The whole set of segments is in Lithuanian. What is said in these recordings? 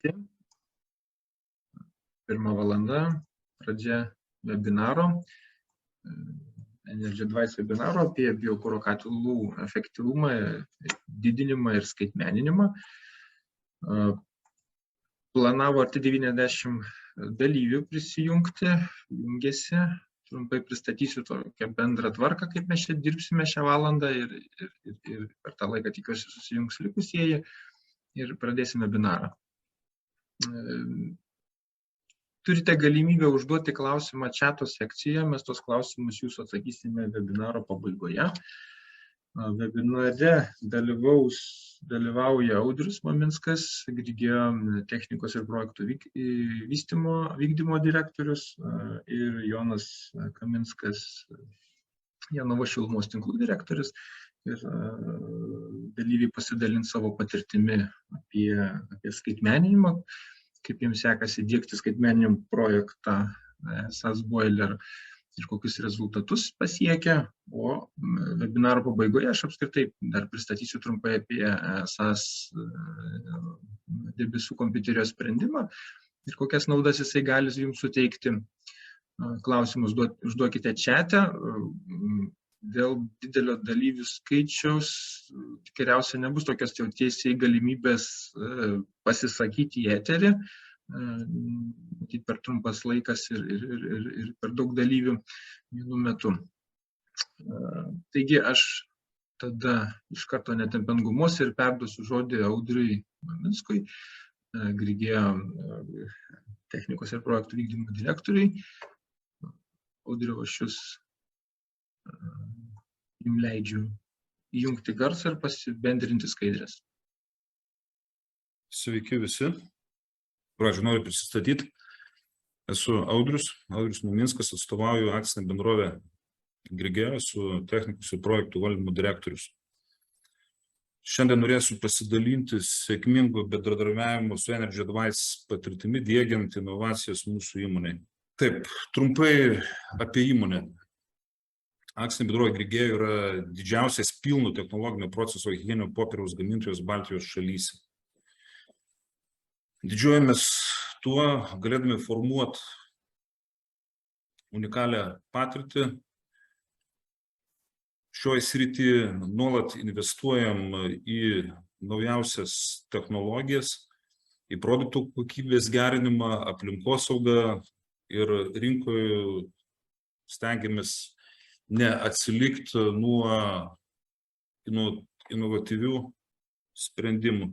Sveiki. Pirma valanda, pradžia webinaro, Energy Advice webinaro apie biokuro katilų efektyvumą, didinimą ir skaitmeninimą. Planavo arti 90 dalyvių prisijungti, jungėsi. Trumpai pristatysiu tokią bendrą tvarką, kaip mes čia dirbsime šią valandą ir per tą laiką tikiuosi susijungs likusieji ir pradėsime webinarą. Turite galimybę užduoti klausimą chato sekcijoje, mes tos klausimus jūsų atsakysime webinaro pabaigoje. Webinare dalyvauja Audrius Maminskas, Grigeo technikos ir projektų vykdymo direktorius ir Jonas Kaminskas, Jonavos šilumos tinklų direktorius. Ir dalyviai pasidalins savo patirtimi apie skaitmeninimą, kaip jiems sekasi diegti skaitmeninimo projektą SAS Boiler ir kokius rezultatus pasiekia. O webinaro pabaigoje aš apskritai dar pristatysiu trumpai apie SAS debesų kompiuterio sprendimą ir kokias naudas jisai gali jums suteikti. Klausimus užduokite chate. Dėl didelio dalyvių skaičiaus tikriausiai nebus tokios jau tiesiai galimybės pasisakyti į eterį, per trumpas laikas ir per daug dalyvių vienu metu. Taigi aš tada iš karto netempiant gumos ir perduosiu žodį Audriui Maminskui, Grigeo technikos ir projektų vykdymo direktoriui. Audriau, aš jūs jums leidžiu įjungti garsą ir pasibendrinti skaidres. Sveiki visi. Pradžioje noriu prisistatyti. Esu Audrius Maminskas, atstovauju akcinę bendrovę Grigeo, esu technikos ir projektų valdymo direktorius. Šiandien norėsiu pasidalinti sėkmingo bendradarbiavimo su Energy Advice patirtimi diegiant inovacijas mūsų įmonėje. Taip, trumpai apie įmonę. Akcinė bendrovė Grigeo yra didžiausias pilno technologinio proceso higieninio popieriaus gamintojas Baltijos šalyse. Didžiuojamės tuo, galėdami formuoti unikalią patirtį. Šioje srityje nuolat investuojam į naujausias technologijas, į produktų kokybės gerinimą, aplinkosaugą ir rinkoje stengiamės neatsilikti nuo inovatyvių sprendimų.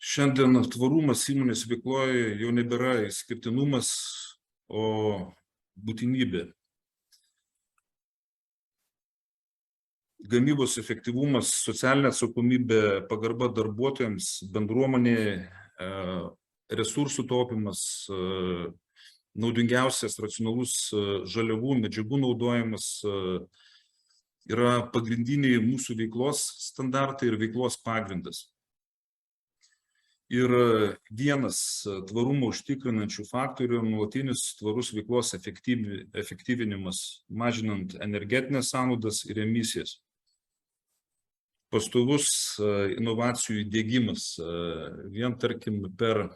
Šiandien tvarumas įmonės veikloje jau nebėra išskirtinumas, o būtinybė. Gamybos efektyvumas, socialinė atsakomybė, pagarba darbuotojams, bendruomenė, resursų taupimas, naudingiausias racionalus žaliavų, medžiagų naudojimas yra pagrindiniai mūsų veiklos standartai ir veiklos pagrindas. Ir vienas tvarumą užtikrinančių faktorių nuolatinis tvarus veiklos efektyvinimas, mažinant energetinės sąnaudas ir emisijas. Pastovus inovacijų įdiegimas, vien tarkim per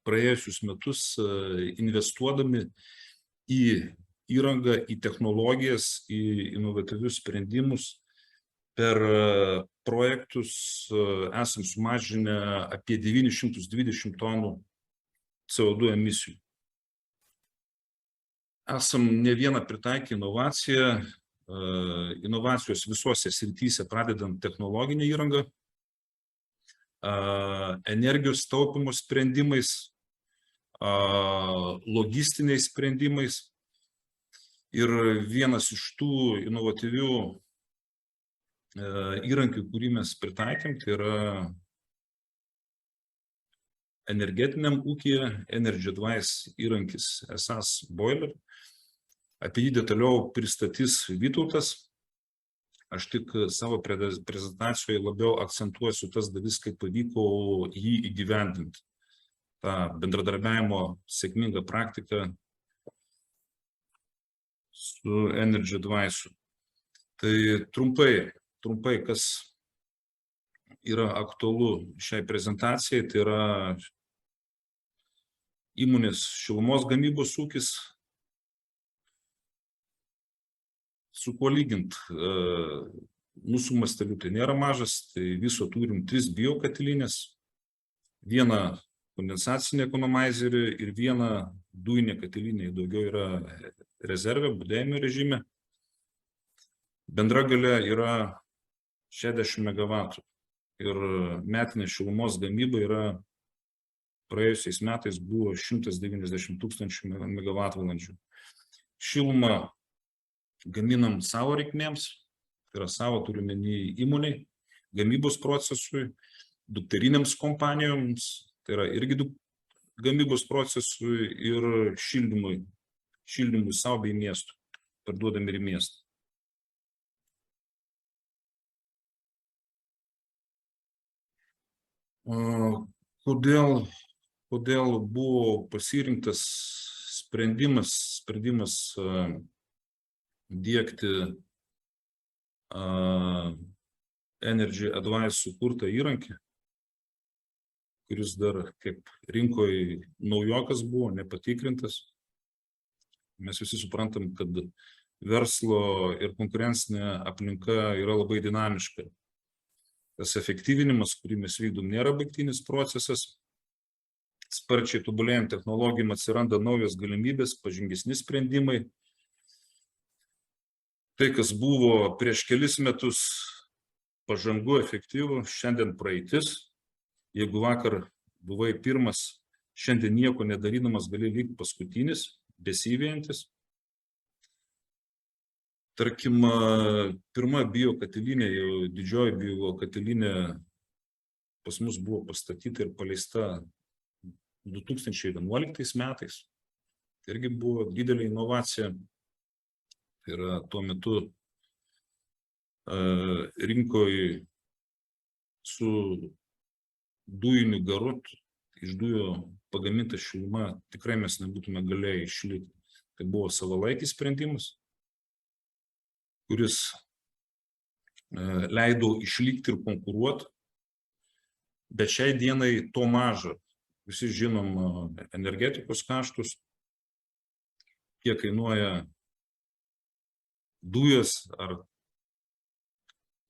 praėjusius metus investuodami į įrangą, į technologijas, į inovatyvius sprendimus, per projektus esam sumažinę apie 920 tonų CO2 emisijų. Esam ne vieną pritaikę inovaciją, inovacijos visose srityse, pradedant technologinę įrangą, energijos taupimo sprendimais, logistiniais sprendimais. Ir vienas iš tų inovatyvių įrankių, kurį mes pritaikėm, tai yra energetiniam ūkyje Energy Advice įrankis SAS Boiler. Apie jį detaliau pristatys Vytautas. Aš tik savo prezentacijoje labiau akcentuosiu tas dalis, kaip pavyko jį įgyvendinti. Ta bendradarbiavimo sėkminga praktika su Energy Advice. Tai trumpai, kas yra aktualu šiai prezentacijai, tai yra įmonės šilumos gamybos ūkis. Su kuo lygint, mūsų masteliu tai nėra mažas, tai viso turim 3 biokatilinės, vieną kondensacinį ekonomizerį ir vieną dujinę katilinę, daugiau yra rezervė, būdėjimo režime. Bendra galia yra 60 MW ir metinė šilumos gamyba yra praėjusiais metais buvo 190 000 MWh. Šilumą gaminam savo reikmėms, tai yra savo turime įmoniai, gamybos procesui, dukteriniams kompanijoms, tai yra irgi gamybos procesui ir šildymui savo bei miestų, parduodami ir miestą. Kodėl buvo pasirinktas sprendimas diegti Energy Advice sukurtą įrankį, kuris dar kaip rinkoje naujokas buvo, nepatikrintas. Mes visi suprantam, kad verslo ir konkurencinė aplinka yra labai dinamiška. Tas efektyvinimas, kurį mes vykdom, nėra baigtinis procesas. Sparčiai tobulėjant technologijom atsiranda naujos galimybės, pažangesni sprendimai. Tai, kas buvo prieš kelis metus pažangu, efektyvu, šiandien praeitis. Jeigu vakar buvai pirmas, šiandien nieko nedarydamas gali likti paskutinis, besivyjantis. Tarkim, pirma biokatilinė, jau didžioji biokatilinė pas mus buvo pastatyta ir paleista 2011 metais. Tai irgi buvo didelė inovacija. Tai yra tuo metu rinkoje su dujiniu garu, iš dujų pagaminta šiluma, tikrai mes nebūtume galėję išlikti. Tai buvo savalaikis sprendimas, kuris leido išlikti ir konkuruoti, bet šiai dienai to maža. Visi žinom energetikos kaštus, kiek kainuoja dujas ar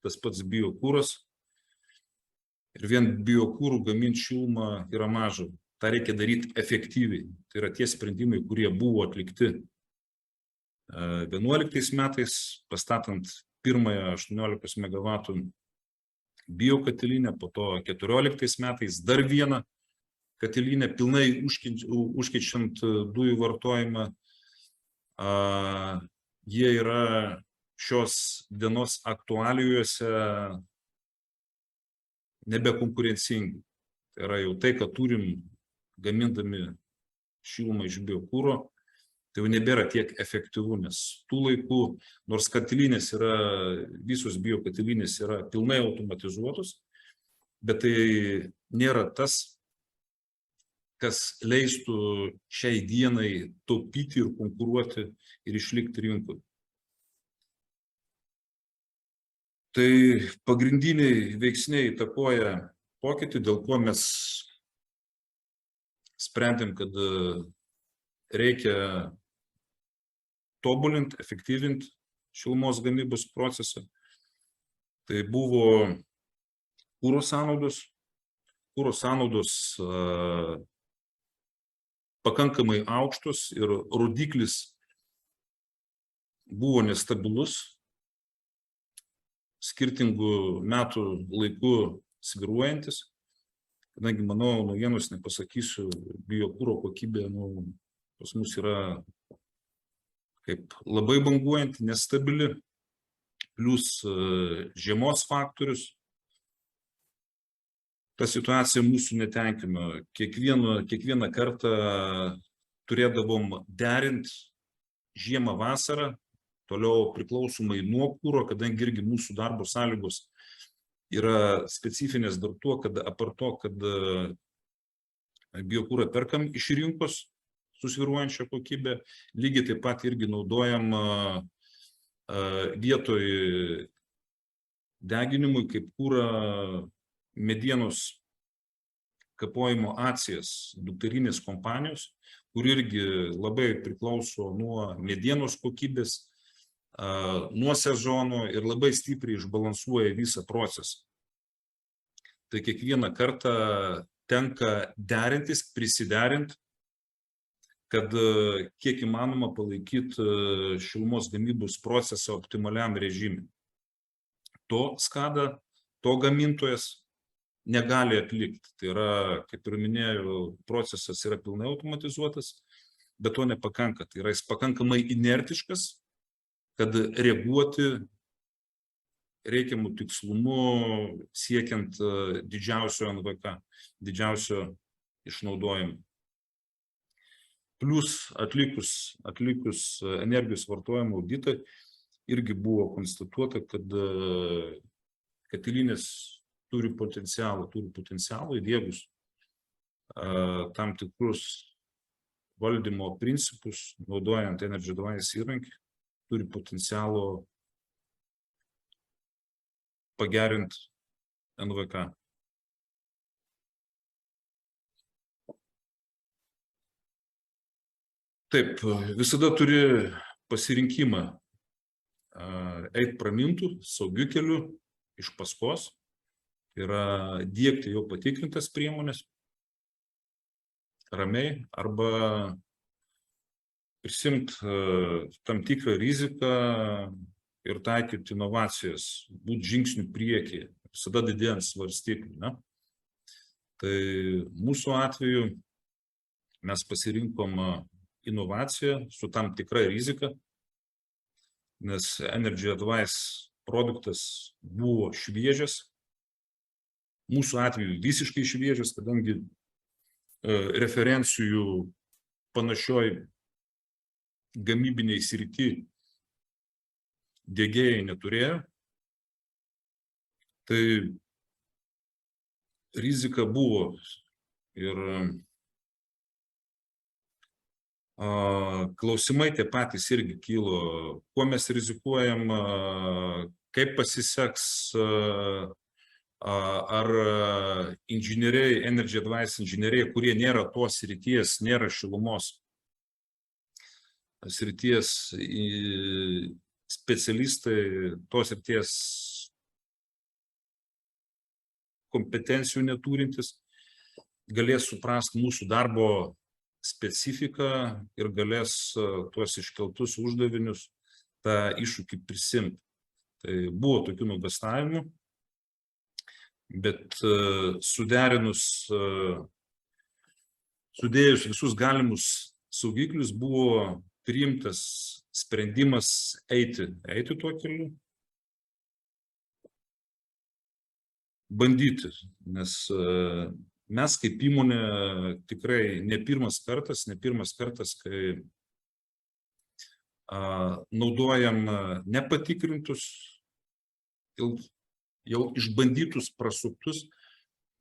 tas pats biokūras. Ir vien biokūrų gaminti šilumą yra maža. Ta reikia daryti efektyviai. Tai yra tie sprendimai, kurie buvo atlikti 2011 metais, pastatant pirmąją 18 MW biokatilinę, po to 2014 metais dar vieną katilinę, pilnai užkeičiant dujų vartojimą. Jie yra šios dienos aktualijuose nebekonkurencingi. Tai yra jau tai, kad turim gamindami šilumą iš biokūro, tai jau nebėra tiek efektyvu, nes tų laikų, nors katilinės yra, visos biokatilinės yra pilnai automatizuotos, bet tai nėra tas, kas leistų šiai dienai taupyti ir konkuruoti ir išlikti rinkoje. Tai pagrindiniai veiksniai įtakoja pokytį, dėl ko mes sprendėm, kad reikia tobulinti, efektyvinti šilumos gamybos procesą. Tai buvo kuro sąnaudos. Kuro sąnaudos pakankamai aukštos ir rodiklis buvo nestabilus, skirtingų metų laikų svyruojantis. Kadangi, manau, naujienos nepasakysiu, biokūro kokybė pas mus yra kaip labai banguojanti, nestabili, plus žiemos faktorius. Ta situacija mūsų netenkino. Kiekvieną kartą turėdavom derinti žiemą vasarą, toliau priklausomai nuo kuro, kadangi irgi mūsų darbo sąlygos yra specifinės dar tuo, kad apart to, kad biokūrą perkam iš rinkos su svyruojančia kokybė, lygiai taip pat irgi naudojam vietoj deginimui kaip kūrą medienos kapojimo akcijas dukterinės kompanijos, kur irgi labai priklauso nuo medienos kokybės, nuo sezono ir labai stipriai išbalansuoja visą procesą. Tai kiekvieną kartą tenka derintis, prisiderinti, kad kiek įmanoma palaikyti šilumos gamybos procesą optimaliam režimui. To SCADA, to gamintojas negali atlikti. Tai yra, kaip ir minėjau, procesas yra pilnai automatizuotas, bet to nepakanka. Tai yra, jis pakankamai inertiškas, kad reaguoti reikiamų tikslumu siekiant didžiausio NVK, didžiausio išnaudojimo. Plus atlikus energijos vartojimo auditą irgi buvo konstatuota, kad katilinės turi potencialą įdiegus tam tikrus valdymo principus, naudojant Energy Advice įrankį, turi potencialo pagerinti NVK. Taip, visada turi pasirinkimą eiti pramintų, saugiu keliu, iš paskos, yra diegti jau patikrintas priemonės, ramiai, arba prisimti tam tikrą riziką ir taikyti inovacijas, būti žingsnių priekyje, visada didėjant svarstyklių. Ne? Tai mūsų atveju mes pasirinkom inovaciją su tam tikra rizika, nes Energy Advice produktas buvo šviežias, mūsų atveju visiškai šviežias, kadangi referencijų panašioj gamybiniai srity diegėjai neturėjo. Tai rizika buvo ir klausimai tie patys irgi kilo, kuo mes rizikuojam, kaip pasiseks, ar inžinieriai, Energy Advice inžinieriai, kurie nėra tos srities, nėra šilumos srities specialistai, tos srities kompetencijų neturintis, galės suprasti mūsų darbo specifiką ir galės tuos iškeltus uždavinius, tą iššūkį prisimti. Tai buvo tokių nuogąstavimų, bet sudėjus visus galimus saugiklius buvo priimtas sprendimas eiti tuo keliu, bandyti, nes mes kaip įmonė tikrai ne pirmas kartas, kai naudojam nepatikrintus, jau išbandytus, prasuktus,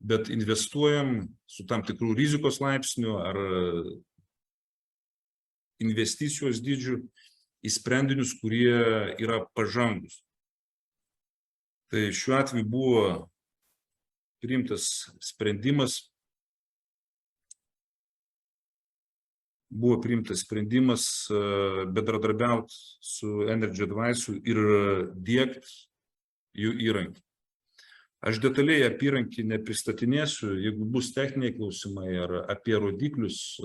bet investuojam su tam tikrų rizikos laipsnių ar investicijos dydžių į sprendinius, kurie yra pažangus. Tai šiuo atveju buvo priimtas sprendimas bendradarbiauti su Energy Advice ir diegti jų įrankį. Aš detaliai apie įrankį nepristatinėsiu, jeigu bus techniniai klausimai ar apie rodiklius,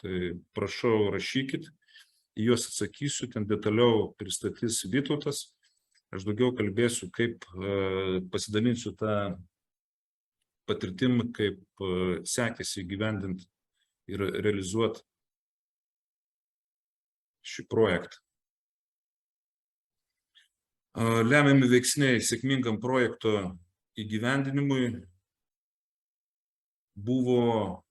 tai prašau rašykit, į juos atsakysiu, ten detaliau pristatys Vytautas, aš daugiau kalbėsiu, kaip pasidalinsiu tą patirtim, kaip sekėsi įgyvendinti ir realizuoti šį projektą. Lemiami veiksniai sėkmingam projekto įgyvendinimui buvo,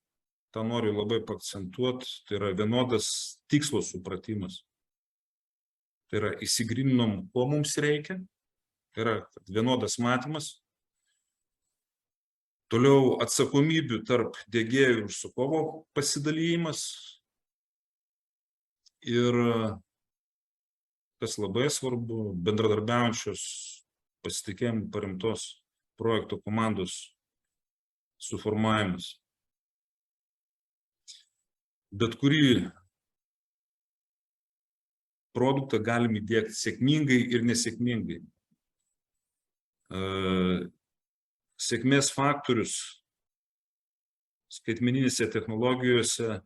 tą noriu labai paakcentuoti, tai yra vienodas tikslo supratimas. Tai yra įsigryninom, ko mums reikia, tai yra vienodas matymas. Toliau atsakomybių tarp diegėjų ir užsakovo pasidalymas ir, kas labai svarbu, bendradarbiaujančios pasitikėjimu paremtos projekto komandos suformavimas. bet kurį produktą galim įdiegti sėkmingai ir nesėkmingai. Sėkmės faktorius skaitmeninėse technologijose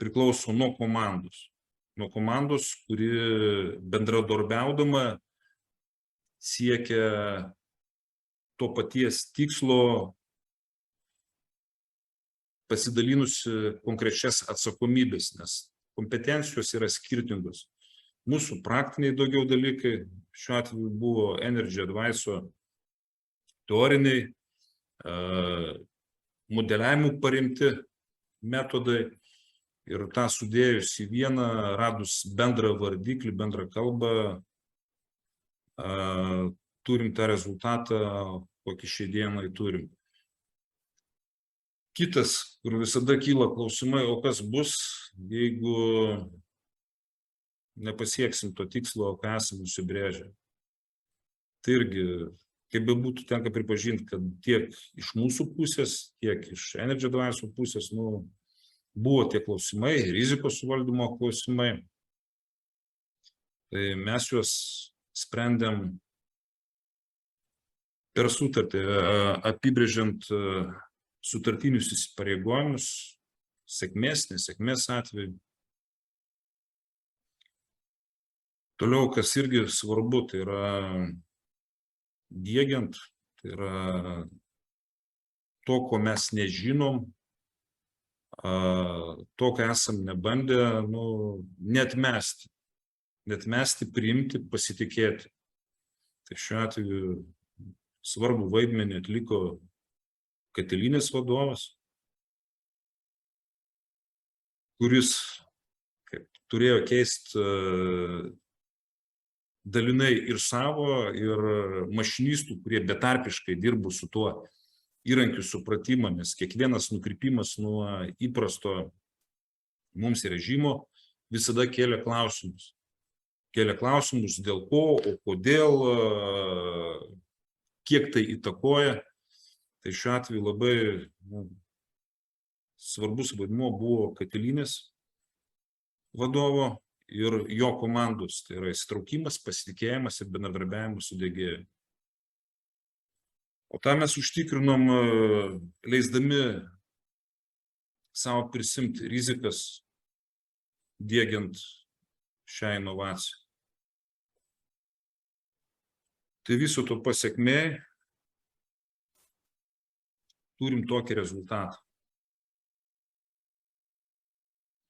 priklauso nuo komandos. Nuo komandos, kuri bendradarbiaudama siekia to paties tikslo, pasidalinusi konkrečias atsakomybės, nes kompetencijos yra skirtingos. Mūsų praktiniai daugiau dalykai, šiuo atveju buvo Energy Advice'o teoriniai, modeliavimų paremti metodai ir tą sudėjus į vieną, radus bendrą vardiklį, bendrą kalbą, turim tą rezultatą, kokį šiai dienai turim. Kitas, kur visada kyla klausimai, o kas bus, jeigu nepasieksim to tikslo, ką esame užsibrėžę. Tai irgi, kaip bebūtų, tenka pripažinti, kad tiek iš mūsų pusės, tiek iš Energy Advice'o pusės, buvo tie klausimai, rizikos suvaldymo klausimai. Tai mes juos sprendėm per sutartį, apibrėžiant sutartinius įsipareigojimus, sėkmės, nesėkmės atveju. Toliau, kas irgi svarbu, tai yra diegiant, tai yra to, ko mes nežinom, to, ką esam nebandę, neatmesti, priimti, pasitikėti. Tai šiuo atveju svarbu vaidmenį atliko katilinės vadovas, kuris turėjo keisti dalinai ir savo, ir mašinistų, kurie betarpiškai dirbo su tuo įrankių supratimą, nes kiekvienas nukrypimas nuo įprasto mums režimo visada kėlė klausimus. Kėlė klausimus dėl ko, o kodėl, kiek tai įtakoja. Tai šiuo atveju labai svarbus vaidmuo buvo katilinės vadovo ir jo komandos, tai yra įsitraukimas, pasitikėjimas ir bendradarbiavimas su diegėju. O tą mes užtikrinom, leisdami savo prisimti rizikas, diegiant šią inovaciją. Tai viso to pasekmė turim tokį rezultatą.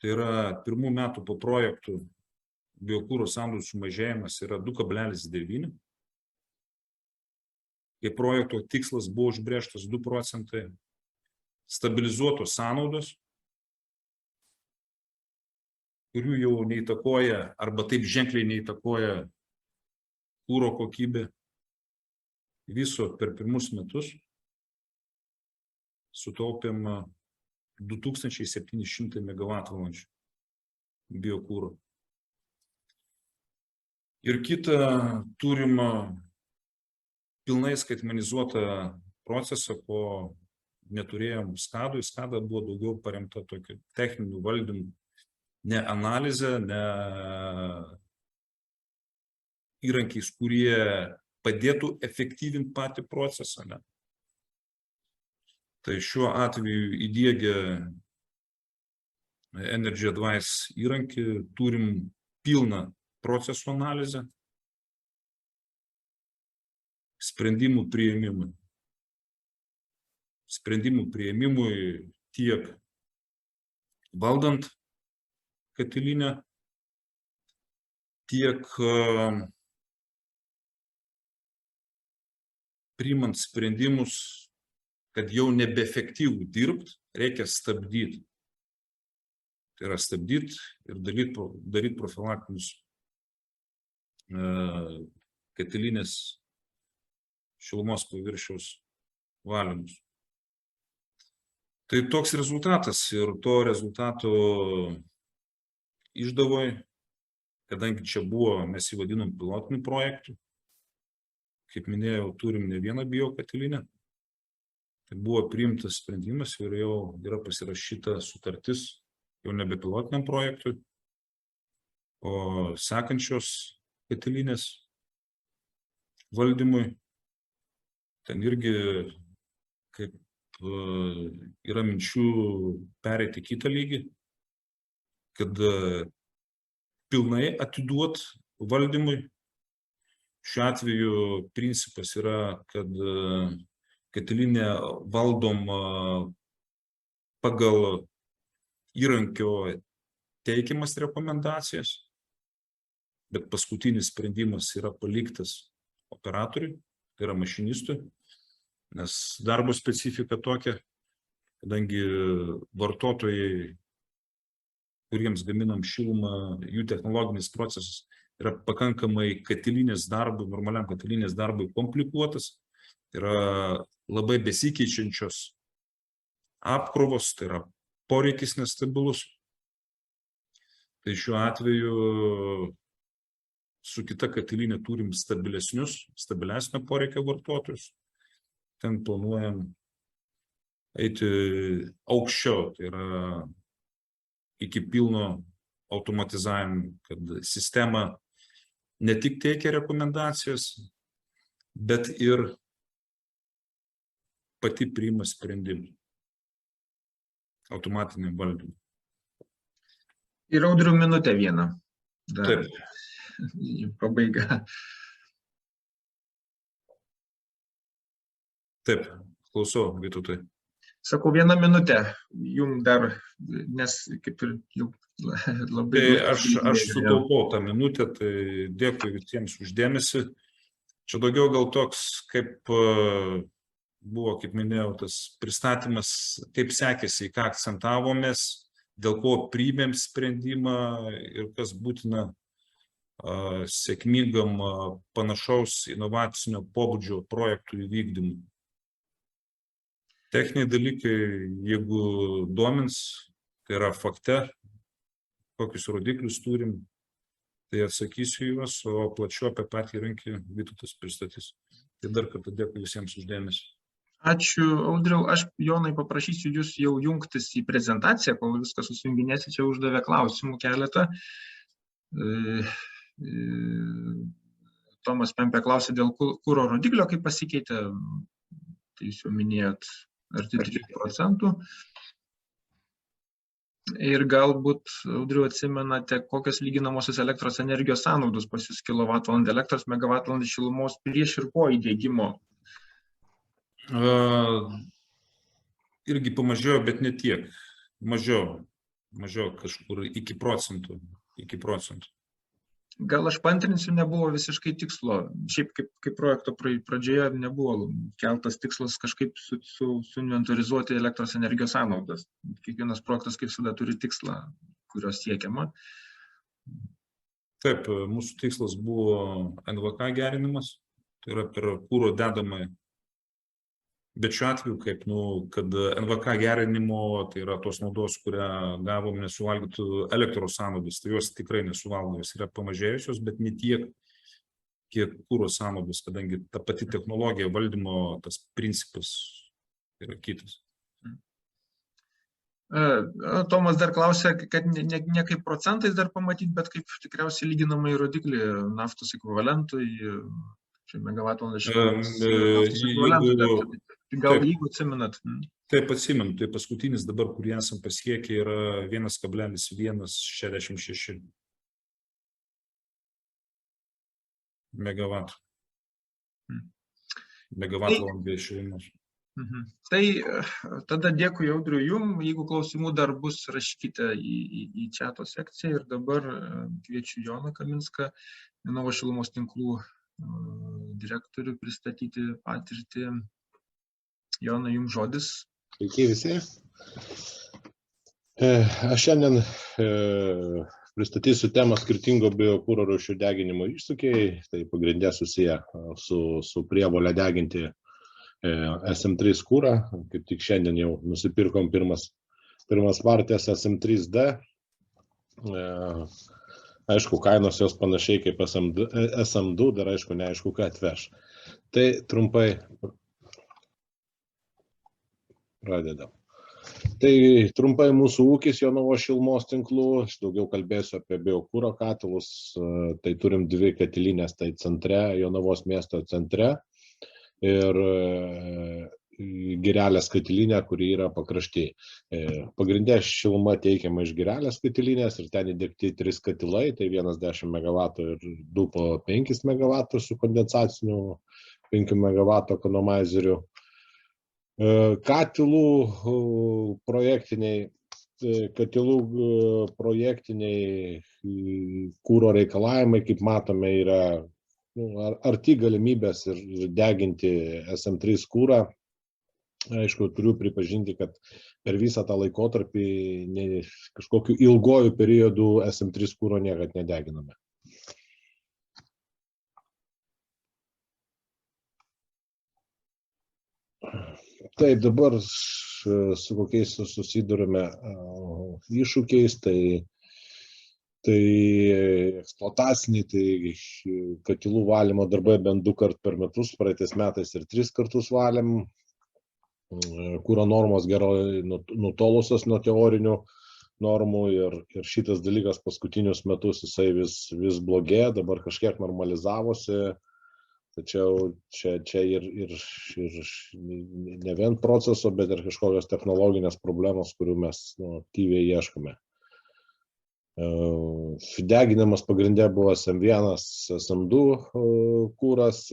Tai yra pirmų metų po projektų biokuro sąnaudų sumažėjimas yra 2,9. Kai projekto tikslas buvo užbrėžtas 2%, stabilizuotos sąnaudos, kurių jau neįtakoja arba taip ženkliai neįtakoja kuro kokybė. Viso per pirmus metus sutaupėm 2700 MWh biokuro. Ir kita, turim pilnai skaitmenizuotą procesą, ko neturėjom skadui. Skada buvo daugiau paremta tokiu techniniu valdymu, ne analizė, ne įrankiais, kurie padėtų efektyvinti patį procesą. Ne? Tai šiuo atveju įdiegę Energy Advice įrankį turim pilną procesų analizę, sprendimų priėmimui. Sprendimų priėmimui tiek valdant katilinę, tiek priimant sprendimus, kad jau nebeefektyvų dirbti, reikia stabdyti. Tai yra stabdyti ir daryti profilaktinius katilinės šilumos paviršiaus valymus. Tai toks rezultatas ir to rezultato išdavoj, kadangi čia buvo, mes jį vadinom pilotiniu projektu, kaip minėjau, turim ne vieną biokatilinę. Tai buvo priimtas sprendimas ir jau yra pasirašyta sutartis jau nebe pilotiniam projektui, o sekančios katilinės valdymui. Ten irgi kaip yra minčių pereiti kitą lygį, kad pilnai atiduot valdymui. Šiuo atveju principas yra, kad katilinė valdom pagal įrankio teikiamas rekomendacijas, bet paskutinis sprendimas yra paliktas operatoriui, tai yra mašinistui, nes darbo specifika tokia, kadangi vartotojai, kuriems gaminam šilumą, jų technologinis procesas yra pakankamai katilinės darbui, normaliam katilinės darbui komplikuotas, yra labai besikeičiančios apkrovos, tai yra poreikis nestabilus. Tai šiuo atveju su kita katilinė turim stabilesnio poreikio vartotojus. Ten planuojam eiti aukščiau, tai yra iki pilno automatizavimo, kad sistema ne tik teikia rekomendacijas, bet ir pati priima sprendimą automatiniam valdymui. Ir Audriau minutę vieną. Taip. Pabaiga. Taip, klausau, Vytautai. Sakau, 1 minutę jums dar, nes kaip ir jau labai... Tai aš sutaupau tą minutę, tai dėkui visiems už dėmesį. Čia daugiau gal toks, kaip buvo, kaip minėjau, tas pristatymas, kaip sekėsi, į ką akcentavomės, dėl ko priėmėm sprendimą ir kas būtina sėkmingam panašaus inovacinio pobūdžio projektų įvykdymui. Techniniai dalykai, jeigu domins, tai yra fakte, kokius rodiklius turim, tai atsakysiu juos, o plačiau apie patį įrankį Vytautas pristatys. Tai dar kartą dėkui visiems už dėmesį. Ačiū, Audriau. Aš, Jonai, paprašysiu jūs jau jungtis į prezentaciją, kol viską susijunginėsi, čia uždavė klausimų keletą. Tomas Pempė klausė dėl kuro rodiklio, kaip pasikeitė, tai jūs jau minėjot, arti 3%. Ir galbūt, Audriau, atsimenate, kokios lyginamosios elektros energijos sąnaudos pas jūs kilovatvalandę elektros, megavatvalandę šilumos prieš ir po įdiegimo? Irgi pamažėjo, bet ne tiek. Mažiau kažkur iki procentų. Gal aš paantrinsiu, nebuvo visiškai tikslo. Šiaip kaip projekto pradžioje nebuvo keltas tikslas kažkaip suinventorizuoti elektros energijos sąnaudas. Kiekvienas projektas kaip visada turi tikslą, kurios siekiama. Taip, mūsų tikslas buvo NVK gerinimas, tai yra per kuro dedamąją. Bet šiuo atveju, kad NVK gerinimo, tai yra tos naudos, kurią gavom, nesuvalgytų elektros sąnaudos, tai jos tikrai nesuvalgo, jos yra pamažėjusios, bet ne tiek, kiek kuro sąnaudos, kadangi ta pati technologija valdymo, tas principas yra kitas. Tomas dar klausė, kad ne kaip procentais dar pamatyti, bet kaip tikriausiai lyginamai rodiklį naftos ekvivalentui, čia megavatvalandę šilumos naftos ekvivalentui. Gal jeigu atsimenat. Taip atsimenu, tai paskutinis dabar, kurį esam pasiekę, yra 1,166 megavatų. Megavatvalandė šilumos. Tai tada dėkui, Audriu, jum. Jeigu klausimų dar bus, rašykite į chato sekciją. Ir dabar kviečiu Joną Kaminską, Innova šilumos tinklų direktorių, pristatyti patirtį. Jonai, jums žodis. Sveiki visi. Aš šiandien pristatysiu temą skirtingo biokuro rūšių deginimo iššūkiai. Tai pagrindė susiję su prievolė deginti SM3 kurą. Kaip tik šiandien jau nusipirkom pirmas partijas SM3D. Aišku, kainos jos panašiai kaip SM2, dar aišku, neaišku, ką atveš. Tai trumpai pradedam. Tai trumpai mūsų ūkis Jonavos šilumos tinklų, aš daugiau kalbėsiu apie biokuro katilus, tai turim 2 katilinės, tai centre, Jonavos miesto centre ir Girelės katilinė, kuri yra pakrašty. Pagrindė šiluma teikiama iš Girelės katilinės ir ten įdiegti 3 katilai, tai vienas 10 MW ir 2 po 5 MW su kondensaciniu 5 MW ekonomizeriu. Katilų projektiniai kūro reikalavimai, kaip matome, yra arti galimybės ir deginti SM3 kūrą. Aišku, turiu pripažinti, kad per visą tą laikotarpį kažkokiu ilgojų periodų SM3 kūro niekad nedeginame. Taip, dabar su kokiais susidurime iššūkiais, tai eksploataciniai, tai katilų valymo darbai bent 2 kartus per metus, praeitais metais ir 3 kartus valėm. Kūro normos gerai nutolusios nuo teorinių normų ir šitas dalykas paskutinius metus jisai vis blogėja, dabar kažkiek normalizavosi. Tačiau čia ir ne vien proceso, bet ir kažkokios technologinės problemos, kurių mes aktyviai ieškome. Deginimas pagrindė buvo SM1, SM2 kūras.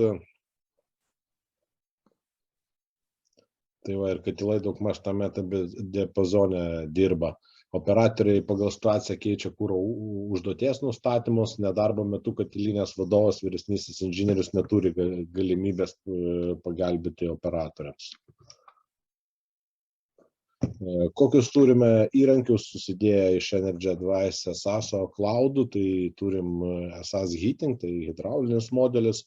Tai va ir katilai daugmaž tame diapazone dirba. Operatoriai pagal situaciją keičia kūro užduoties nustatymus, nedarbo metu katilinės vadovas, vyresnysis inžinierius neturi galimybės pagelbėti operatoriams. Kokius turime įrankius susidėję iš Energy Advice SASO cloudų, tai turim SAS Heating, tai hidraulinis modelis.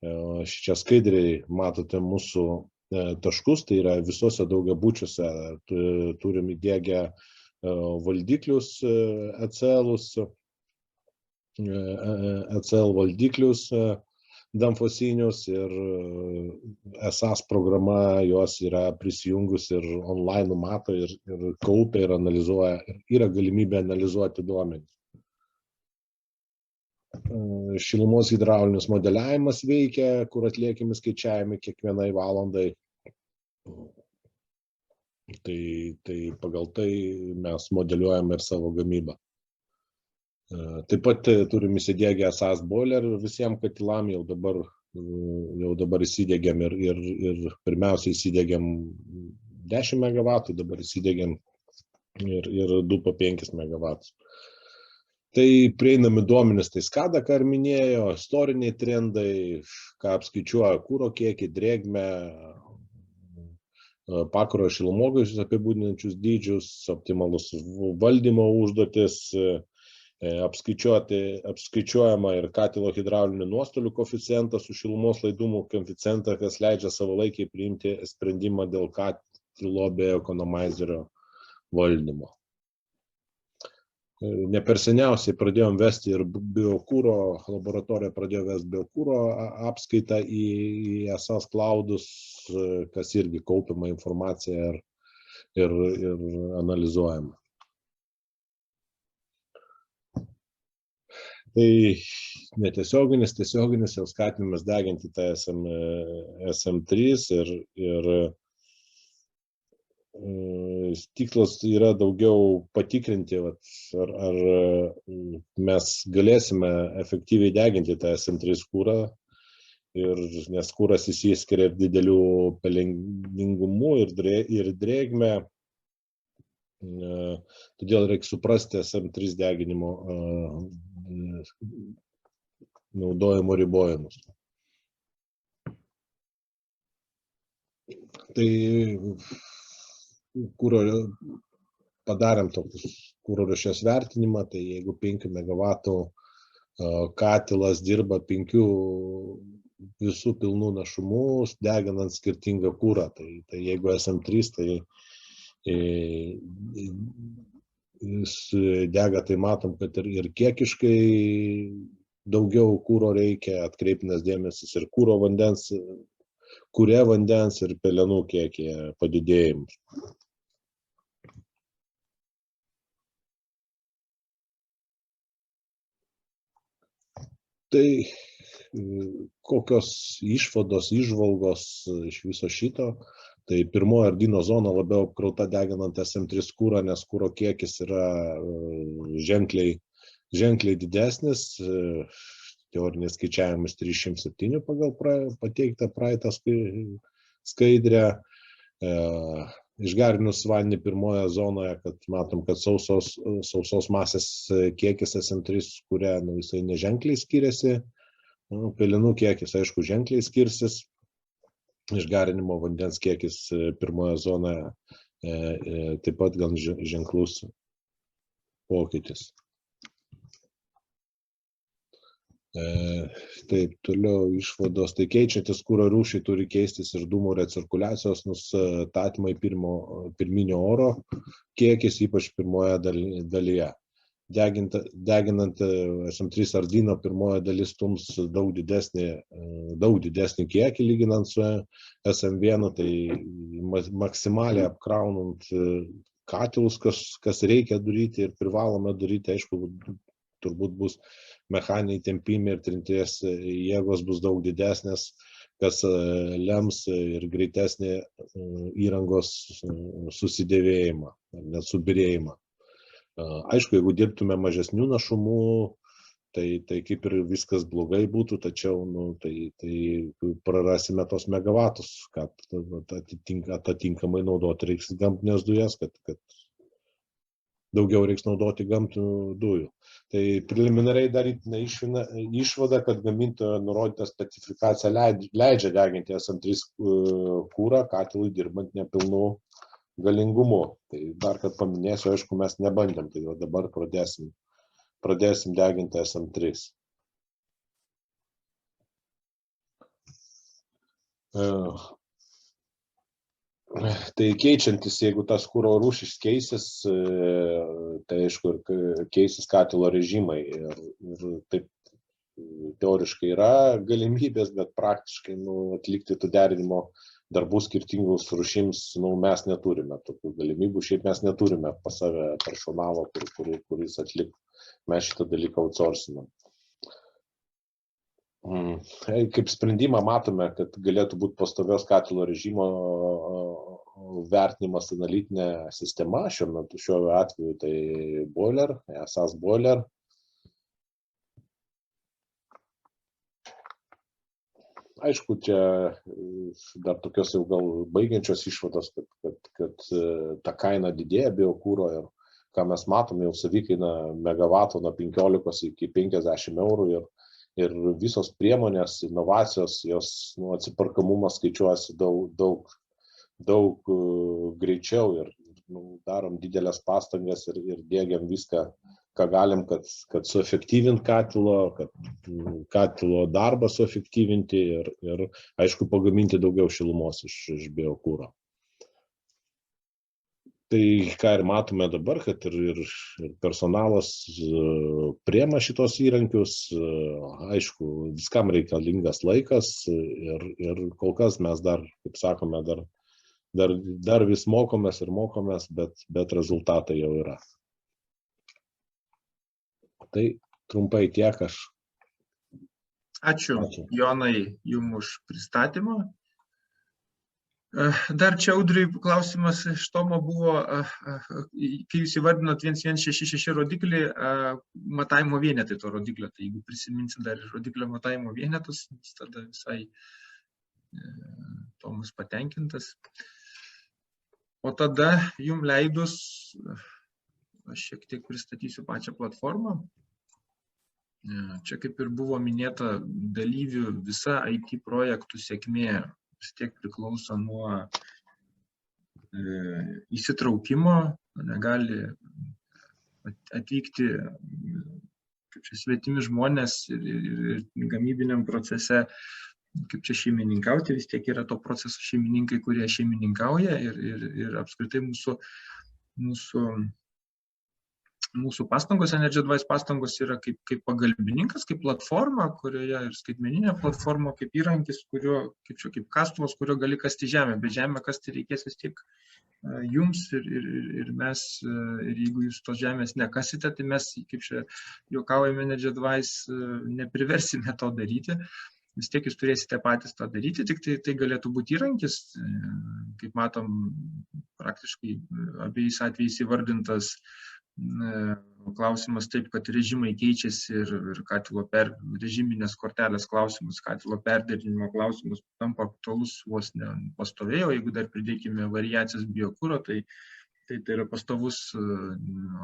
Čia skaidriai matote mūsų taškus, tai yra visose daugiabučiuose turim įdiegę valdiklius, ECL valdiklius damfosinius ir SAS programa juos yra prisijungus ir online mato ir kaupia ir analizuoja, ir yra galimybė analizuoti duomenis. Šilumos hidraulinis modeliavimas veikia, kur atliekami skaičiavimai kiekvienai valandai. Tai pagal tai mes modeliuojame ir savo gamybą. Taip pat turim įsidiegę SAS boiler visiems katilam, jau dabar įsidiegėm ir pirmiausia įsidiegėm 10 MW, dabar įsidiegėm ir 2 po 5 MW. Tai prieinami duomenys, tai SCADA, ką ir minėjo, istoriniai trendai, ką apskaičiuoja kūro kiekį, drėgmę, pakuro šilumogaisus apibūdinančius dydžius, optimalus valdymo užduotis, apskaičiuojama ir katilo hidraulinių nuostolių koeficientą su šilumos laidumo koeficientą, kas leidžia savalaikiai priimti sprendimą dėl katilo be ekonomizerio valdymo. Ne per seniausiai pradėjom vesti ir biokūro, laboratorija pradėjo vesti biokūro apskaitą į SAS cloudus, kas irgi kaupiama informacija ir analizuojama. Tai netiesioginis, tiesioginis jau skatinimas deginti tą SM3 ir tikslas yra daugiau patikrinti, ar mes galėsime efektyviai deginti tą SM3 kūrą, nes kūras išsiskiria ir dideliu pelengingumu ir drėgme, todėl reikia suprasti SM3 deginimo naudojimo ribojimus. Tai kūro padarėm tokius kūro rūšies vertinimą, tai jeigu 5 MW katilas dirba 5 visų pilnų našumų, deginant skirtingą kūrą, tai jeigu SM3, tai jis dega, tai matom, kad ir kiekiškai daugiau kūro reikia, atkreiptinas dėmesys ir kūro vandens, kūre vandens ir pelenų kiekį padidėjimus. Tai kokios išvados, įžvalgos iš viso šito? Tai pirmoji Arduino zona labiau apkrauta deginant SM3 kūrą, nes kūro kiekis yra ženkliai didesnis. Teorinis skaičiavimas 307 pagal pateiktą praeitą skaidrę. Išgarinus vandenį pirmoje zonoje, kad matom, kad sausos masės kiekis SM3 kūre jisai neženkliai skiriasi. Pelenų kiekis, aišku, ženkliai skirsis. Išgarinimo vandens kiekis pirmoje zonoje taip pat gan ženklus pokytis. Taip, toliau išvados. Tai keičiantis kuro rūšiai turi keistis ir dūmų recirkuliacijos nustatymai pirminio oro kiekis, ypač pirmoje dalyje. Deginant SM3 Arduino pirmoje dalis stums daug didesnį kiekį lyginant su SM1, tai maksimaliai apkraunant katilus, kas reikia daryti ir privalome daryti, aišku, turbūt bus mechaniniai tempimai ir trinties jėgos bus daug didesnės, kas lems ir greitesnį įrangos susidėvėjimą, net subirėjimą. Aišku, jeigu dirbtume mažesnių našumų, tai kaip ir viskas blogai būtų, tačiau tai prarasime tos megavatus, kad atitinkamai naudoti reiks gamtinės dujas, kad daugiau reiks naudoti gamtinių dujų. Tai preliminariai darytina išvada, kad gamintojo nurodyta specifikacija leidžia deginti SM3 kūrą katilui dirbant nepilnu galingumu. Tai dar kad paminėsiu, aišku, mes nebandėm, tai dabar pradėsim deginti SM3. Tai keičiantis, jeigu tas kuro rūšis keisis, tai aišku, ir keisis katilo režimai. Ir taip teoriškai yra galimybės, bet praktiškai atlikti tų derinimo darbų skirtingus rūšims mes neturime tokių galimybių. Šiaip mes neturime pas save personalo, kuris atliktų. Mes šitą dalyką outsourcinam. Kaip sprendimą matome, kad galėtų būti pastovios katilo režimo vertinimas analitinė sistema, šiuo atveju tai boiler, SAS boiler. Aišku, čia dar tokios jau gal baigiančios išvados, kad ta kaina didėja biokūro ir ką mes matome, jau savikaina megavato nuo 15 iki 50 eurų ir visos priemonės, inovacijos, jos atsiperkamumas skaičiuojasi daug greičiau ir darom didelės pastangas ir diegiam viską, ką galim, kad suefektyvint katilo darbą suefektyvinti ir aišku, pagaminti daugiau šilumos iš biokūro. Tai ką ir matome dabar, kad ir personalas priema šitos įrankius, aišku, viskam reikalingas laikas ir kol kas mes dar, kaip sakome, dar vis mokomės, bet rezultatai jau yra. Tai trumpai tiek aš. Ačiū, Jonai, jums už pristatymą. Dar čia Audriui klausimas iš Tomo buvo, kai jūs įvardinot 1166 rodiklį, matavimo vienetai to rodiklio, tai jeigu prisiminsit dar rodiklio matavimo vienetus, tada visai Tomas patenkintas. O tada jums leidus, aš šiek tiek pristatysiu pačią platformą. Čia kaip ir buvo minėta dalyvių, visa IT projektų sėkmė vis tiek priklauso nuo įsitraukimo, negali atvykti kaip čia svetimi žmonės ir gamybiniam procese, kaip čia šeimininkauti, vis tiek yra to proceso šeimininkai, kurie šeimininkauja ir apskritai mūsų pastangos, Energy Advice pastangos yra kaip pagalbininkas, kaip platforma, kurioje ir skaitmeninė platforma, kaip įrankis, kaip kastuvas, kurio gali kasti žemę, bet žemę kasti reikės vis tiek jums ir mes, ir jeigu jūs tos žemės nekasite, tai mes, kaip čia juokaujame Energy Advice, nepriversime to daryti. Vis tiek jūs turėsite patys tą daryti, tik tai galėtų būti įrankis, kaip matom, praktiškai abiejais atvejais įvardintas klausimas taip, kad režimai keičiasi ir katilo režiminės kortelės klausimus, katilo perderinimo klausimus tampa aktualus vos ne pastoviai, o jeigu dar pridėkime variacijas biokuro, tai yra pastovus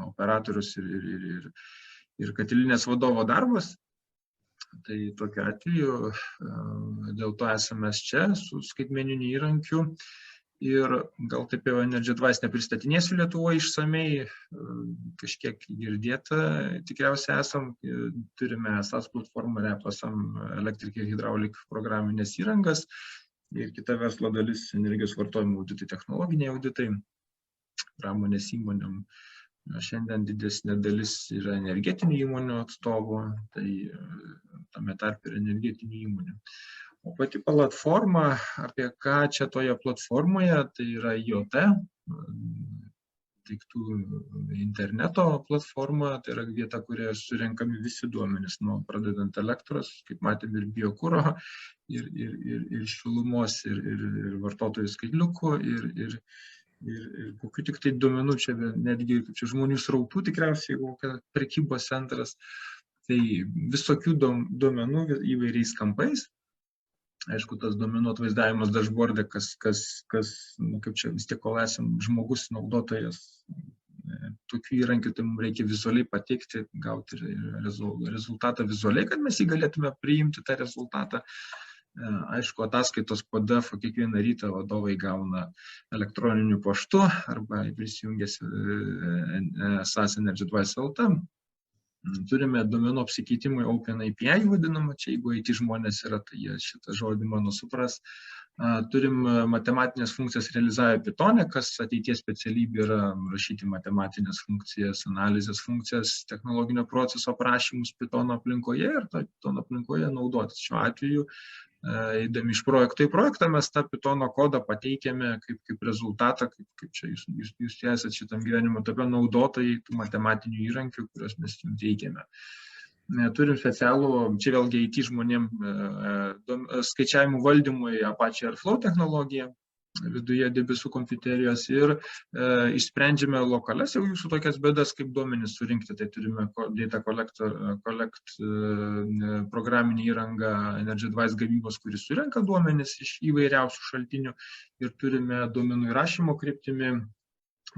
operatorius ir katilinės vadovo darbas. Tai tokiu atveju dėl to esame čia su skaitmeniniu įrankiu. Ir gal taip jau Energy Advice nepristatinėsiu Lietuvoje išsamei, kažkiek girdėta, tikriausiai esam, turime SAS platformą, REPASAM, Electric and Hydraulic programinės įrangas ir kita verslo dalis energijos vartojimo auditai, technologiniai auditai, pramonės įmonėm. Šiandien didesnė dalis yra energetinių įmonių atstovų, tai tame tarp ir energetinių įmonių. O pati platforma, apie ką čia toje platformoje, tai yra IoT, daiktų interneto platforma, tai yra vieta, kurioje surenkami visi duomenys, nuo pradedant elektros, kaip matėme, ir biokuro, ir šilumos, ir vartotojų skaitliukų, ir kokių tik tai duomenų, čia netgi čia žmonių srautų tikriausiai, kokia prekybos centras, tai visokių duomenų įvairiais kampais. Aišku, tas duomenų atvaizdavimas dashboard'e, kas kaip čia vis tiek, kol esam žmogus naudotojas tokių įrankių, tai mums reikia vizualiai pateikti, gauti rezultatą vizualiai, kad mes jį galėtume priimti tą rezultatą. Aišku, ataskaitos PDF kiekvieną rytą vadovai gauna elektroniniu paštu arba prisijungęs SAS Energy Advice LT. Turime duomenų apsikeitimui OpenAPI vadinamą, čia jeigu IT žmonės yra, tai jie šitą žodį mano supras. Turim matematinės funkcijas realizavę Pythone, kas ateities specialybė yra rašyti matematinės funkcijas, analizės funkcijas, technologinio proceso aprašymus Pythone aplinkoje ir tą Pythone aplinkoje naudotis. Šiuo atveju, eidami iš projekto į projektą, mes tą Pythone kodą pateikiame kaip rezultatą, kaip čia jūs esate šitam gyvenimo etape naudotojai tų matematinių įrankių, kuriuos mes jums teikiame. Turim specialų, čia vėlgi IT žmonėm, skaičiavimų valdymui Apache Airflow technologiją, viduje debesų kompiuterijos ir išsprendžiame lokalias jau jūsų tokias bėdas, kaip duomenis surinkti. Tai turime Data Collect programinį įrangą Energy Advice gamybos, kuris surenka duomenis iš įvairiausių šaltinių ir turime duomenų įrašymo kryptimi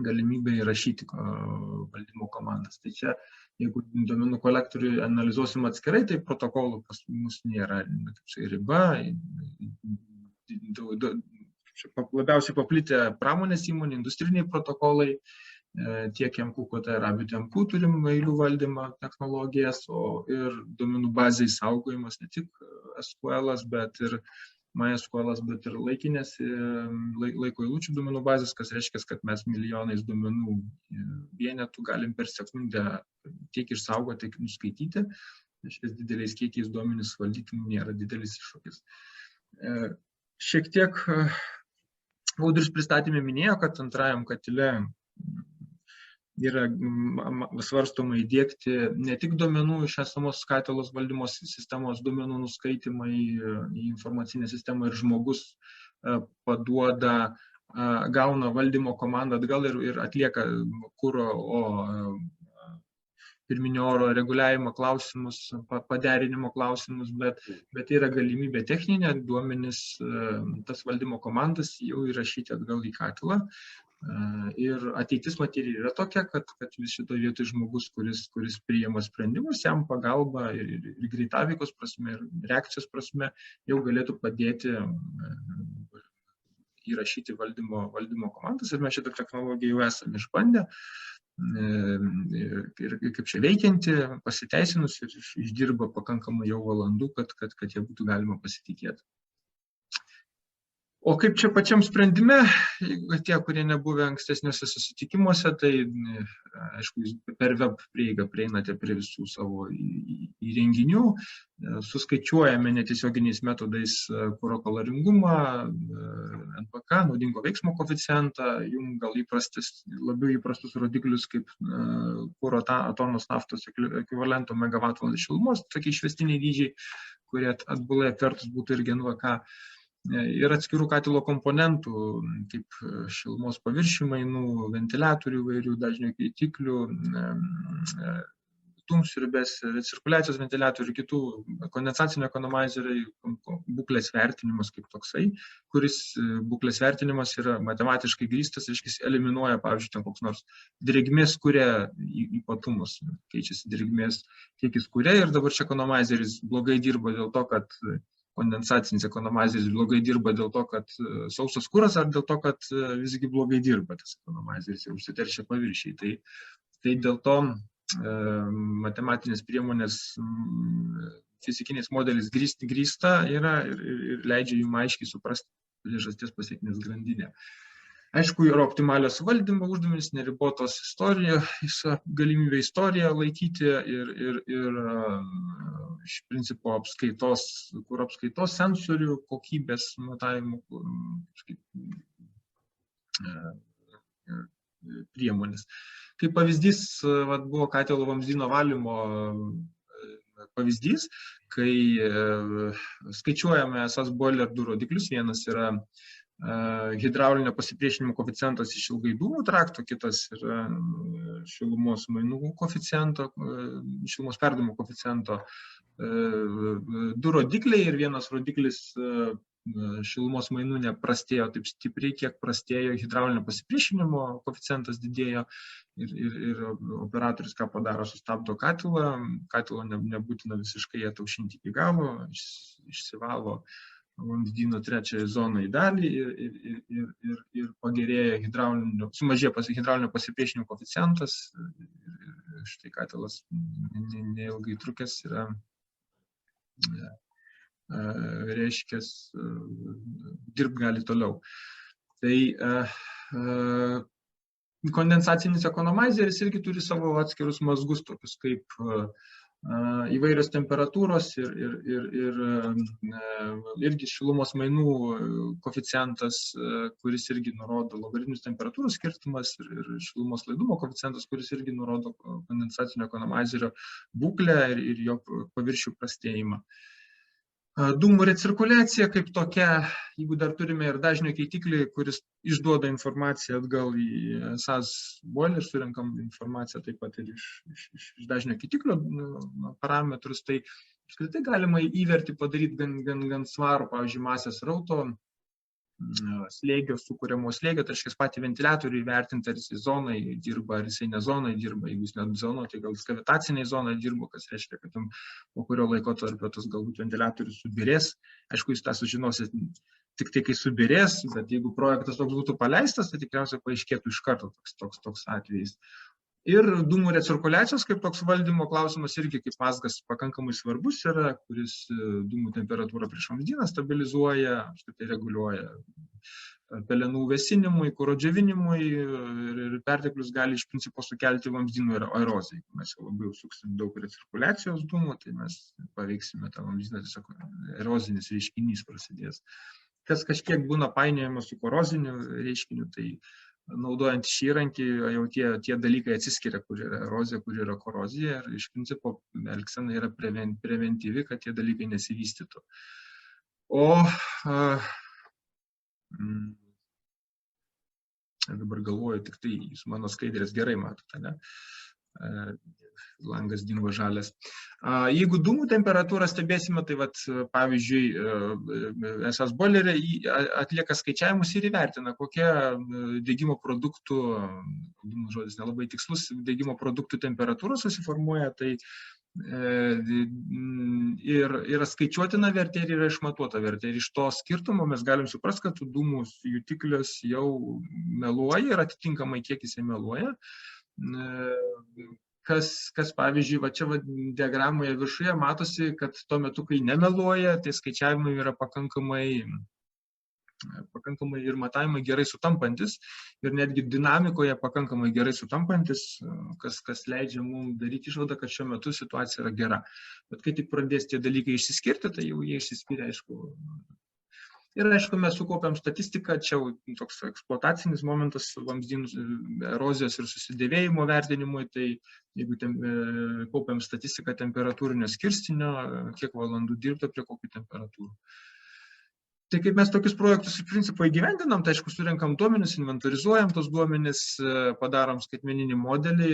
galimybę įrašyti valdymo komandas. Tai čia, jeigu duomenų kolektorių analizuosim atskirai, tai protokolų pas mus nėra riba. Labiausiai paplitę pramonės įmonė, industriniai protokolai, tiek MQ, tai ir abitų MQ turim eilių valdymo technologijas, ir duomenų bazai saugojimas, ne tik SQL, bet ir MySQL, bet ir laikinės laiko eilučių duomenų bazės, kas reiškia, kad mes milijonais duomenų vienetų galim per sekundę tiek išsaugoti, tiek nuskaityti. Šiais dideliais kiekiais duomenys valdyti nėra didelis iššūkis. Šiek tiek Audrius pristatymė minėjo, kad antrajam katile yra svarstoma įdiegti ne tik duomenų iš esamos katilos valdymo sistemos duomenų nuskaitimą į informacinę sistemą ir žmogus paduoda, gauna valdymo komandą atgal ir atlieka kuro pirminio oro reguliavimo klausimus, paderinimo klausimus, bet yra galimybė techninė duomenis, tas valdymo komandas jau įrašyti atgal į katilą. Ir ateitis materi yra tokia, kad vis šito vietoj žmogus, kuris priima sprendimus, jam pagalba ir greitaveikos prasme, ir reakcijos prasme jau galėtų padėti įrašyti valdymo komandas. Ir mes šitą technologiją jau esame išbandę. Ir kaip čia veikianti, pasiteisinus ir išdirba pakankamai jau valandų, kad jie būtų galima pasitikėti. O kaip čia pačiam sprendime, tie, kurie nebuvę ankstesniuose susitikimuose, tai aišku, per web prieigą prieinate prie visų savo įrenginių, suskaičiuojame netiesioginiais metodais kuro kaloringumą, NPK, naudingo veiksmo koeficientą, jums gal labiau įprastus rodiklius kaip kuro tonos naftos ekvivalento megavatvalandų šilumos, tokie išvestiniai dydžiai, kurie atbulai apvertus būtų irgi NVK. Ir atskirų katilo komponentų, kaip šilumos paviršių mainų, ventiliatorių įvairių, dažnių keitiklių, dūmsiurbės, recirkuliacijos ventiliatorių, kitų kondensacinių ekonomizeriai, būklės vertinimas kaip toksai, kuris būklės vertinimas yra matematiškai grįstas, reiškia, eliminuoja, pavyzdžiui, ten koks nors drėgmės kuria ypatumus, keičiasi drėgmės kiekis kuria ir dabar čia ekonomizeris blogai dirba dėl to, kad kondensacinis ekonomizeris blogai dirba dėl to, kad sausas kuras, ar dėl to, kad visgi blogai dirba tas ekonomizeris ir užsiteršia paviršiai. Tai dėl to matematinės priemonės fizikiniais modeliais grįsta yra ir leidžia jums aiškiai suprasti priežasties pasekmės grandinę. Aišku, yra optimalios valdymo uždavinys, neribotos galimybė istoriją laikyti ir iš principo apskaitos sensorių kokybės matavimų priemonės. Kaip pavyzdys, buvo katilo vamzdyno valymo pavyzdys, kai skaičiuojame esas boiler du rodiklius, vienas yra hidraulinio pasipriešinimo koeficientas iš ilgai dūmų trakto, kitas yra šilumos mainų koeficiento, šilumos perdavimo koeficiento du rodikliai ir vienas rodiklis šilumos mainų neprastėjo taip stipriai, kiek prastėjo hidraulinio pasipriešinimo koeficientas didėjo ir operatorius ką padaro, sustabdo katilą, katilo nebūtina visiškai ataušinti iki galo, išsivalo vamzdyno trečiąją zoną į dalį ir pagerėja sumažėja hidraulinio pasipriešinimo koeficientas. Štai katilas neilgai trukęs yra, reiškia, dirb gali toliau. Tai kondensacinis ekonomizeris irgi turi savo atskirus mazgus, tokius kaip įvairios temperatūros ir irgi šilumos mainų koeficientas, kuris irgi nurodo logaritminius temperatūros skirtumas ir šilumos laidumo koeficientas, kuris irgi nurodo kondensacinio ekonomizerio būklę ir jo paviršių prastėjimą. Dūmų recirkuliacija kaip tokia, jeigu dar turime ir dažnio keitiklį, kuris išduoda informaciją atgal į SAS boiler, surinkam informaciją taip pat ir iš dažnio keitiklio parametrus, tai apskritai galima įvertį padaryti gan svarų, pavyzdžiui, masės srauto, slėgio, sukuriamo slėgio, tai reiškia patį ventiliatorių įvertinti, ar jisai zonai dirba, ar jisai ne zonai dirba, jeigu jis net zono, tai gal kavitaciniai zonai dirba, kas reiškia, kad po kurio laiko tarp tas galbūt ventiliatorius subirės. Aišku, jūs tą sužinosit tik tai, kai subirės, bet jeigu projektas toks būtų paleistas, tai tikriausiai paaiškėtų iš karto toks atvejis. Ir dūmų recirkuliacijos kaip toks valdymo klausimas irgi kaip mazgas pakankamai svarbus yra, kuris dūmų temperatūrą prieš vamzdyną stabilizuoja, apskritai reguliuoja pelenų vėsinimui, kuro džiovinimui ir perteklius gali iš principo sukelti vamzdynų eroziją. Jeigu mes jau labai suksim daug recirkuliacijos dūmų, tai mes paveiksime tą vamzdyną, tiesiog erozinis reiškinys prasidės. Kas kažkiek būna painiojama su koroziniu reiškiniu, tai naudojant šį įrankį, jau tie dalykai atsiskiria, kur yra erozija, kur yra korozija, ir iš principo elgsena yra preventyvi, kad tie dalykai nesivystytų. Dabar galvoju, tik tai jūs mano skaidrės gerai matote, ne? Langas dingo žalias. Jeigu dūmų temperatūrą stebėsime, tai pavyzdžiui, SAS boilerė atlieka skaičiavimus ir įvertina, kokia degimo produktų, dūmų žodis nelabai tikslus, degimo produktų temperatūra susiformuoja, tai yra skaičiuotina vertė ir yra išmatuota vertė. Ir iš to skirtumo mes galim suprasti, kad dūmų jutiklis jau meluoja ir atitinkamai kiek jis meluoja. Kas pavyzdžiui, čia diagramoje viršuje matosi, kad tuo metu, kai nemeluoja, tai skaičiavimai yra pakankamai pakankamai ir matavimai gerai sutampantis ir netgi dinamikoje pakankamai gerai sutampantis, kas leidžia mums daryti išvadą, kad šiuo metu situacija yra gera. Bet kai tik pradės tie dalykai išsiskirti, tai jau jie išsiskiria, aišku. Ir aišku, mes sukaupėm statistiką, čia toks eksploatacinis momentas vamzdynų erozijos ir susidėvėjimo vertinimui, tai jeigu kaupiam statistiką temperatūrinio skirstinio, kiek valandų dirbta prie kokių temperatūrų. Tai kaip mes tokius projektus iš principo įgyvendinam, tai aišku, surenkam duomenis, inventorizuojam tos duomenis, padarom skaitmeninį modelį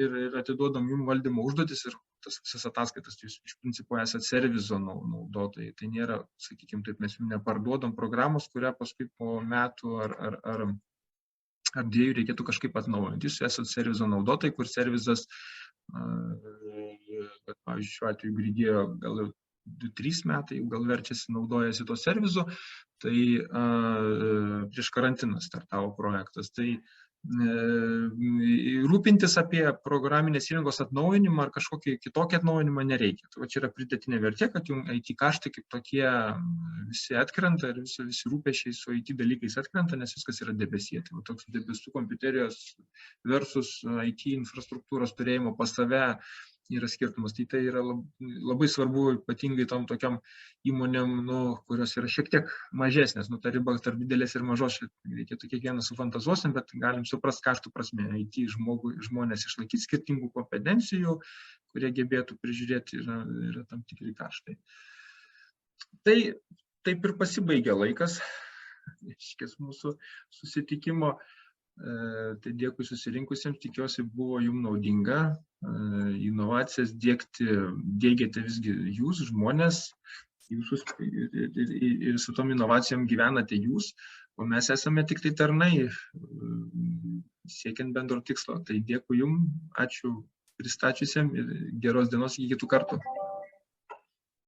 ir atiduodam jum valdymo užduotis ir tas visas ataskaitas, jūs iš principo esat servizo naudotojai. Tai nėra, sakykime, taip mes jums neparduodam programos, kurią paskui po metų ar dviejų reikėtų kažkaip atnaujinti. Jūs esat servizo naudotojai, kur servizas, pavyzdžiui, šiuo atveju Grigeo gal 2-3 metai, gal verčiasi naudojasi to servizu, tai prieš karantiną startavo projektas. Tai rūpintis apie programinės įrangos atnaujinimą ar kažkokį kitokį atnaujinimą nereikia. Tai čia yra pridėtinė vertė, kad jums IT kaštai kaip tokie visi atkrenta ir visi rūpešiai su IT dalykais atkrenta, nes viskas yra debesyje. Tai toks debesų kompiuterijos versus IT infrastruktūros turėjimo pas save yra skirtumas. Tai yra labai svarbu, ypatingai tom tokiam įmonėm, kurios yra šiek tiek mažesnės. Ta riba tarp didelės ir mažos, reikėtų kiekvieną sufantazuosim, bet galim suprast kaštų prasme. IT žmonės išlaikyti skirtingų kompetencijų, kurie gebėtų prižiūrėti, yra tam tikri kaštai. Tai taip ir pasibaigė laikas mūsų susitikimo. Tai dėkui susirinkusiems, tikiuosi buvo jums naudinga. Inovacijas dėgiate visgi jūs, žmonės, ir su tom inovacijom gyvenate jūs, o mes esame tik tai tarnai, siekiant bendro tikslo. Tai dėkui jums, ačiū pristačiusiem ir geros dienos iki kitų kartų.